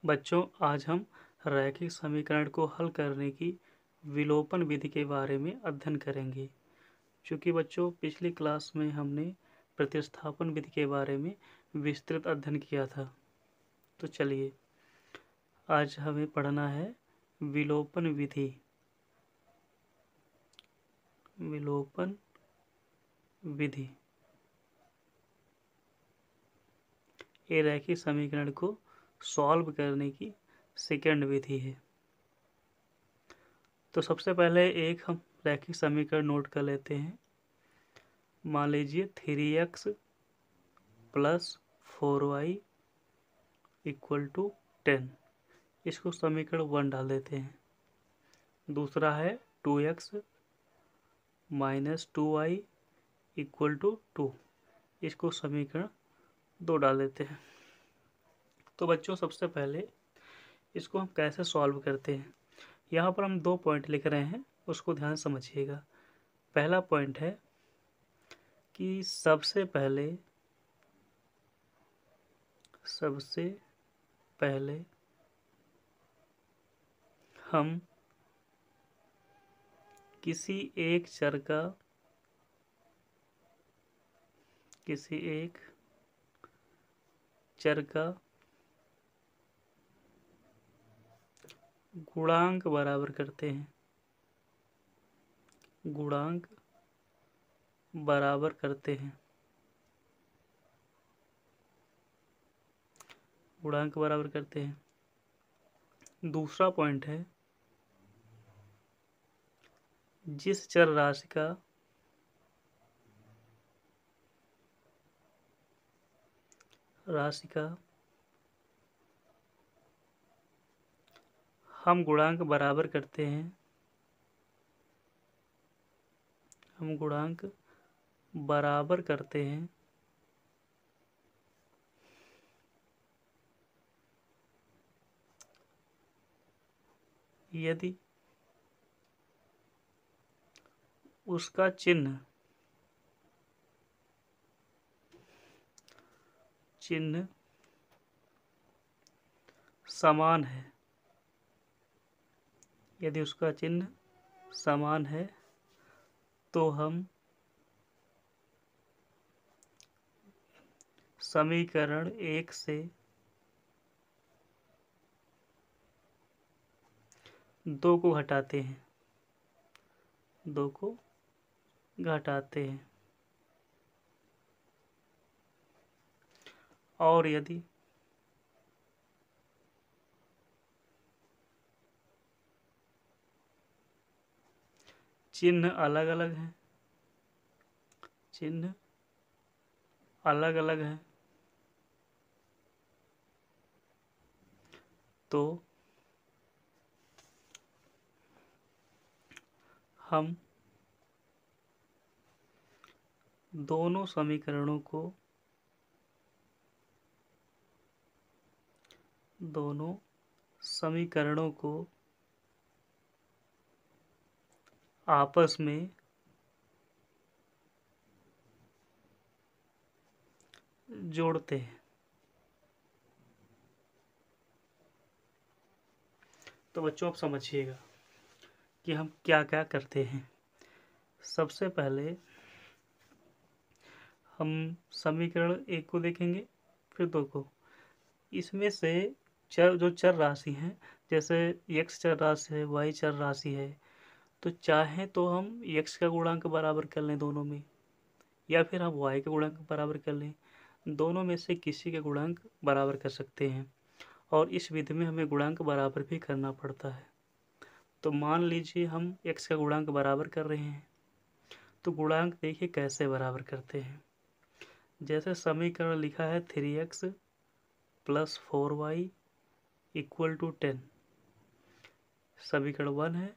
बच्चों, आज हम रैखिक समीकरण को हल करने की विलोपन विधि के बारे में अध्ययन करेंगे। चूँकि बच्चों पिछली क्लास में हमने प्रतिस्थापन विधि के बारे में विस्तृत अध्ययन किया था, तो चलिए आज हमें पढ़ना है विलोपन विधि। विलोपन विधि ये रैखिक समीकरण को सॉल्व करने की सेकंड विधि है। तो सबसे पहले एक हम रैखिक समीकरण नोट कर लेते हैं। मान लीजिए 3x plus 4y equal to 10। इसको समीकरण 1 डाल देते हैं। दूसरा है 2x minus 2y equal to 2। इसको समीकरण 2 डाल देते हैं। तो बच्चों सबसे पहले इसको हम कैसे सॉल्व करते हैं, यहाँ पर हम 2 पॉइंट लिख रहे हैं, उसको ध्यान समझिएगा। पहला पॉइंट है कि सबसे पहले हम किसी एक चर का गुणांक बराबर करते हैं। गुणांक बराबर करते हैं। दूसरा पॉइंट है जिस चर राशि का हम गुणांक बराबर करते हैं, यदि उसका चिन्ह समान है। यदि उसका चिन्ह समान है तो हम समीकरण 1 से 2 को घटाते हैं। और यदि चिन्ह अलग अलग है तो हम दोनों समीकरणों को आपस में जोड़ते हैं। तो बच्चों आप समझिएगा कि हम क्या क्या करते हैं। सबसे पहले हम समीकरण 1 को देखेंगे, फिर 2 को। इसमें से जो चर राशि हैं, जैसे x चर राशि है, y चर राशि है, तो चाहे तो हम x का गुणांक बराबर कर लें दोनों में, या फिर हम y का गुणांक बराबर कर लें। दोनों में से किसी का गुणांक बराबर कर सकते हैं, और इस विधि में हमें गुणांक बराबर भी करना पड़ता है। तो मान लीजिए हम x का गुणांक बराबर कर रहे हैं, तो गुणांक देखिए कैसे बराबर करते हैं। जैसे समीकरण लिखा है 3x plus 4y equal to 10, समीकरण 1 है।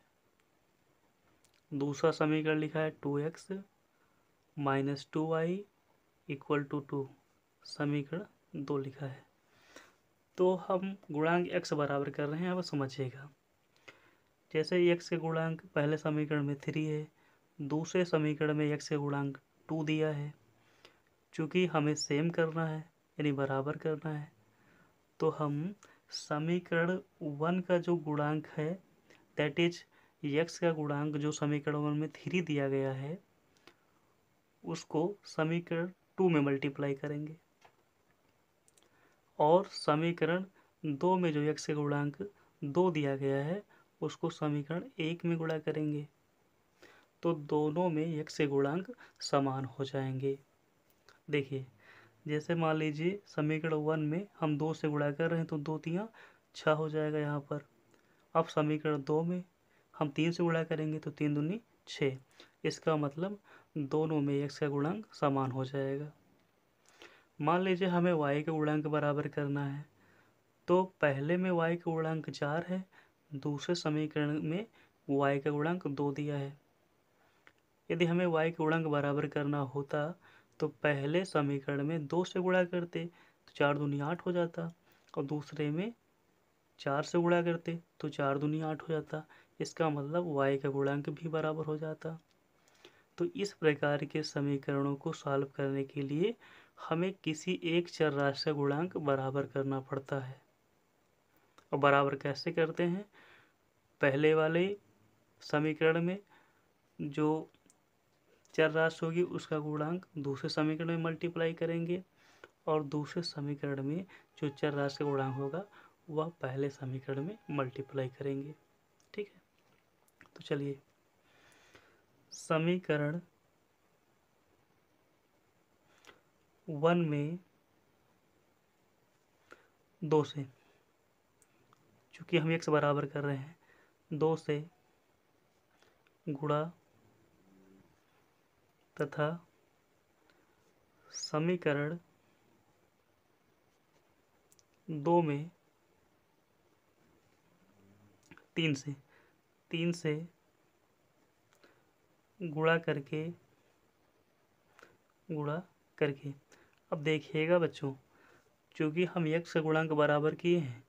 दूसरा समीकरण लिखा है 2x minus 2y equal to 2, समीकरण 2 लिखा है। तो हम गुणांक x बराबर कर रहे हैं, अब समझिएगा। जैसे x के गुणांक पहले समीकरण में 3 है, दूसरे समीकरण में x के गुणांक 2 दिया है। चूँकि हमें सेम करना है, यानी बराबर करना है, तो हम समीकरण 1 का जो गुणांक है दैट इज x का गुणांक जो समीकरण 1 में 3 दिया गया है उसको समीकरण 2 में मल्टीप्लाई करेंगे और समीकरण 2 में जो x का गुणांक 2 दिया गया है उसको समीकरण 1 में गुणा करेंगे तो दोनों में x के गुणांक समान हो जाएंगे। देखिए जैसे मान लीजिए समीकरण 1 में हम 2 से गुणा कर रहे हैं तो 2 तियाँ 6 हो जाएगा यहाँ पर। अब समीकरण 2 में हम 3 से गुणा करेंगे तो 3 दूनी 6। इसका मतलब दोनों में x का गुणांक समान हो जाएगा। मान लीजिए हमें y का गुणांक बराबर करना है तो पहले में y का गुणांक 4 है, दूसरे समीकरण में y का गुणांक 2 दिया है। यदि हमें y का गुणांक बराबर करना होता तो पहले समीकरण में 2 से गुणा करते तो 4 दूनी 8 हो जाता और दूसरे में 4 से गुणा करते तो 4 दूनी 8 हो जाता। इसका मतलब y का गुणांक भी बराबर हो जाता। तो इस प्रकार के समीकरणों को सॉल्व करने के लिए हमें किसी एक चर राशि का गुणांक बराबर करना पड़ता है। और बराबर कैसे करते हैं? पहले वाले समीकरण में जो चर राशि होगी उसका गुणांक दूसरे समीकरण में मल्टीप्लाई करेंगे और दूसरे समीकरण में जो चर राशि का गुणांक होगा वह पहले समीकरण में मल्टीप्लाई करेंगे। ठीक है, तो चलिए समीकरण 1 में 2 से, चूँकि हम x बराबर कर रहे हैं, 2 से गुणा तथा समीकरण 2 में 3 से गुणा करके अब देखिएगा बच्चों, चूँकि हम x का गुणांक बराबर किए हैं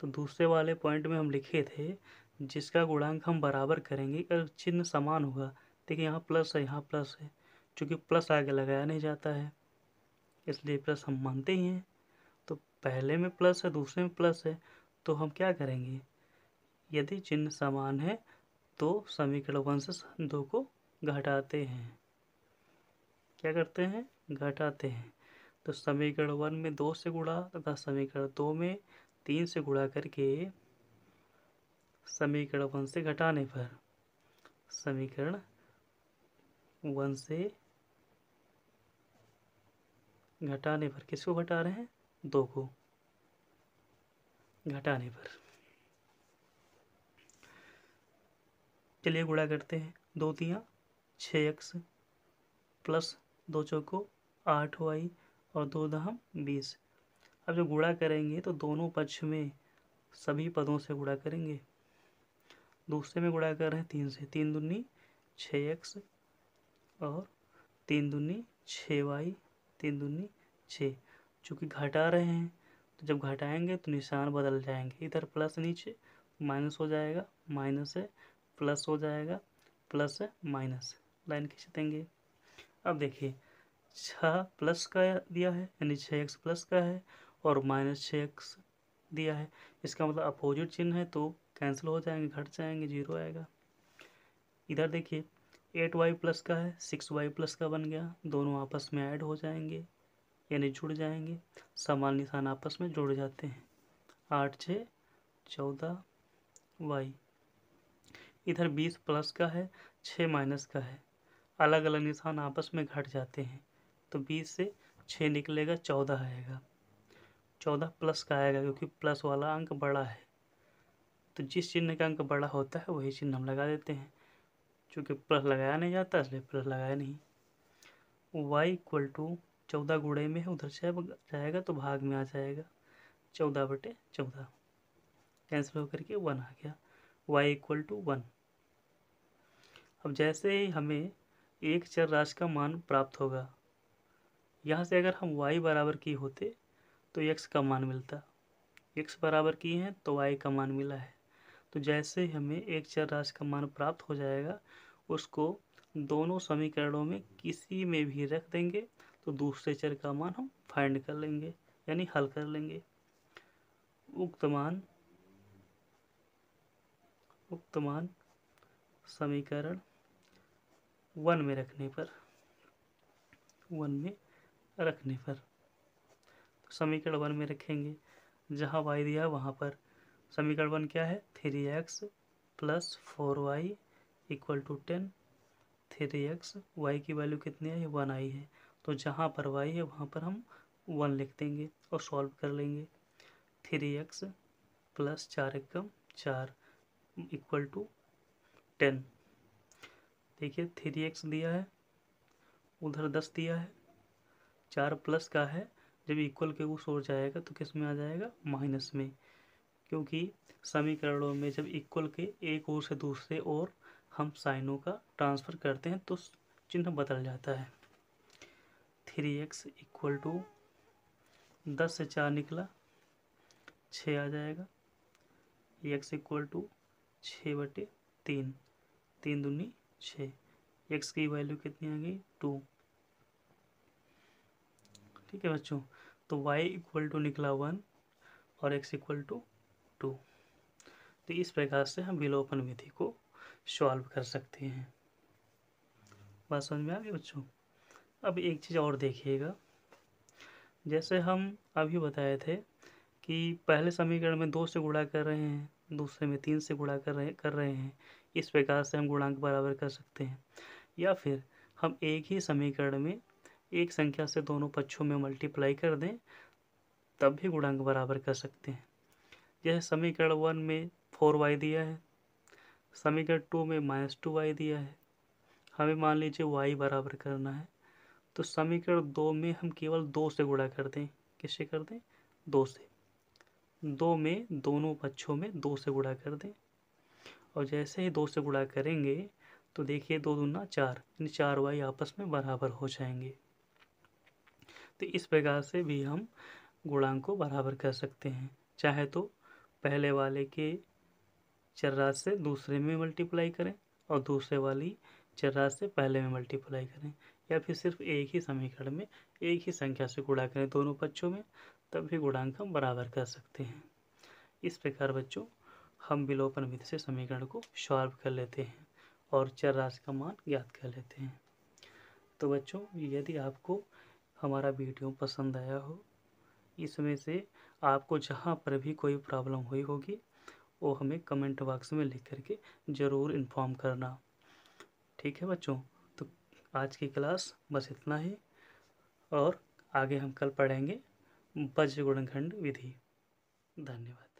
तो दूसरे वाले पॉइंट में हम लिखे थे जिसका गुणांक हम बराबर करेंगे अगर चिन्ह समान होगा। देखिए यहाँ प्लस है, यहाँ प्लस है, चूँकि प्लस आगे लगाया नहीं जाता है इसलिए प्लस हम मानते ही हैं। तो पहले में प्लस है, दूसरे में प्लस है, तो हम क्या करेंगे? यदि चिन्ह समान है तो समीकरण 1 से 2 को घटाते हैं। क्या करते हैं? घटाते हैं। तो समीकरण 1 में 2 से गुणा तथा समीकरण 2 में 3 से गुणा करके समीकरण 1 से घटाने पर समीकरण 1 से घटाने पर किसको घटा रहे हैं? 2 को घटाने पर। चलिए गुणा करते हैं। 2 तियाँ 6x प्लस 2 चौको 8y और 2 दहम 20। अब जब गुणा करेंगे तो दोनों पक्ष में सभी पदों से गुणा करेंगे। दूसरे में गुणा कर रहे हैं 3 से, 3 दूनी 6x और 3 दूनी 6y, 3 दूनी 6। चूँकि घटा रहे हैं तो जब घटाएंगे तो निशान बदल जाएंगे, इधर प्लस नीचे माइनस हो जाएगा, माइनस है प्लस हो जाएगा, प्लस है माइनस, लाइन खींच देंगे। अब देखिए 6 प्लस का दिया है यानी 6x प्लस का है और माइनस 6x दिया है, इसका मतलब अपोजिट चिन्ह है तो कैंसिल हो जाएंगे, घट जाएंगे, 0 आएगा। इधर देखिए 8y प्लस का है, 6y प्लस का बन गया, दोनों आपस में ऐड हो जाएंगे यानी जुड़ जाएंगे, समान निशान आपस में जुड़ जाते हैं। 8 6 14y। इधर 20 प्लस का है, 6 माइनस का है, अलग अलग निशान आपस में घट जाते हैं तो 20 से 6 निकलेगा, 14 आएगा। 14 प्लस का आएगा क्योंकि प्लस वाला अंक बड़ा है, तो जिस चिन्ह का अंक बड़ा होता है वही चिन्ह हम लगा देते हैं। चूँकि प्लस लगाया नहीं जाता इसलिए प्लस लगाया नहीं। y इक्वल टू 14 गुणे में है, उधर से जाएगा तो भाग में आ जाएगा, 14/14 कैंसिल होकर के 1 आ गया। y equal to 1। अब जैसे ही हमें एक चर राशि का मान प्राप्त होगा, यहाँ से अगर हम y बराबर किए होते तो x का मान मिलता, x बराबर किए हैं तो y का मान मिला है। तो जैसे ही हमें एक चर राशि का मान प्राप्त हो जाएगा उसको दोनों समीकरणों में किसी में भी रख देंगे तो दूसरे चर का मान हम फाइंड कर लेंगे यानी हल कर लेंगे। उक्त मान समीकरण 1 में रखने पर समीकरण 1 में रखेंगे, जहाँ y दिया वहाँ पर समीकरण 1 क्या है, 3x + 4y = 10। 3x, y की वैल्यू कितनी आई है, 1 आई है, तो जहाँ पर y है वहाँ पर हम 1 लिख देंगे और सॉल्व कर लेंगे। 3x + 4 × 4 = 10। देखिए 3x दिया है, उधर 10 दिया है, 4 प्लस का है, जब इक्वल के उस ओर जाएगा तो किस में आ जाएगा, माइनस में, क्योंकि समीकरणों में जब इक्वल के एक ओर से दूसरे ओर हम साइनों का ट्रांसफ़र करते हैं तो चिन्ह बदल जाता है। 3x = 10 से 4 निकला 6 आ जाएगा। x = 6/3, 3 दूनी 6, x की वैल्यू कितनी आ गई, 2। ठीक है बच्चों, तो y = निकला 1 और x = 2। तो इस प्रकार से हम विलोपन विधि को सॉल्व कर सकते हैं। बात समझ में आ गई बच्चों। अब एक चीज़ और देखिएगा, जैसे हम अभी बताए थे कि पहले समीकरण में 2 से गुणा कर रहे हैं, दूसरे में 3 से गुणा कर रहे हैं, इस प्रकार से हम गुणांक बराबर कर सकते हैं। या फिर हम एक ही समीकरण में एक संख्या से दोनों पक्षों में मल्टीप्लाई कर दें, तब भी गुणांक बराबर कर सकते हैं। जैसे समीकरण 1 में 4y दिया है, समीकरण 2 में -2y दिया है, हमें मान लीजिए y बराबर करना है, तो समीकरण 2 में हम केवल 2 से गुणा कर दें। किससे कर दें, 2 से। 2 में दोनों पक्षों में 2 से गुणा कर दें, और जैसे ही 2 से गुणा करेंगे तो देखिए 2 दूना 4, यानी 4y आपस में बराबर हो जाएंगे। तो इस प्रकार से भी हम गुणांक को बराबर कर सकते हैं। चाहे तो पहले वाले के चरराशि से दूसरे में मल्टीप्लाई करें और दूसरे वाली चरराशि से पहले में मल्टीप्लाई करें, या फिर सिर्फ एक ही समीकरण में एक ही संख्या से गुणा करें दोनों पक्षों में, तब भी गुणांक हम बराबर कर सकते हैं। इस प्रकार बच्चों हम विलोपन विधि से समीकरण को सॉल्व कर लेते हैं और चरराशि का मान ज्ञात कर लेते हैं। तो बच्चों यदि आपको हमारा वीडियो पसंद आया हो, इसमें से आपको जहाँ पर भी कोई प्रॉब्लम हुई होगी वो हमें कमेंट बॉक्स में लिख करके ज़रूर इन्फॉर्म करना। ठीक है बच्चों, तो आज की क्लास बस इतना ही, और आगे हम कल पढ़ेंगे बीजगणित विधि। धन्यवाद।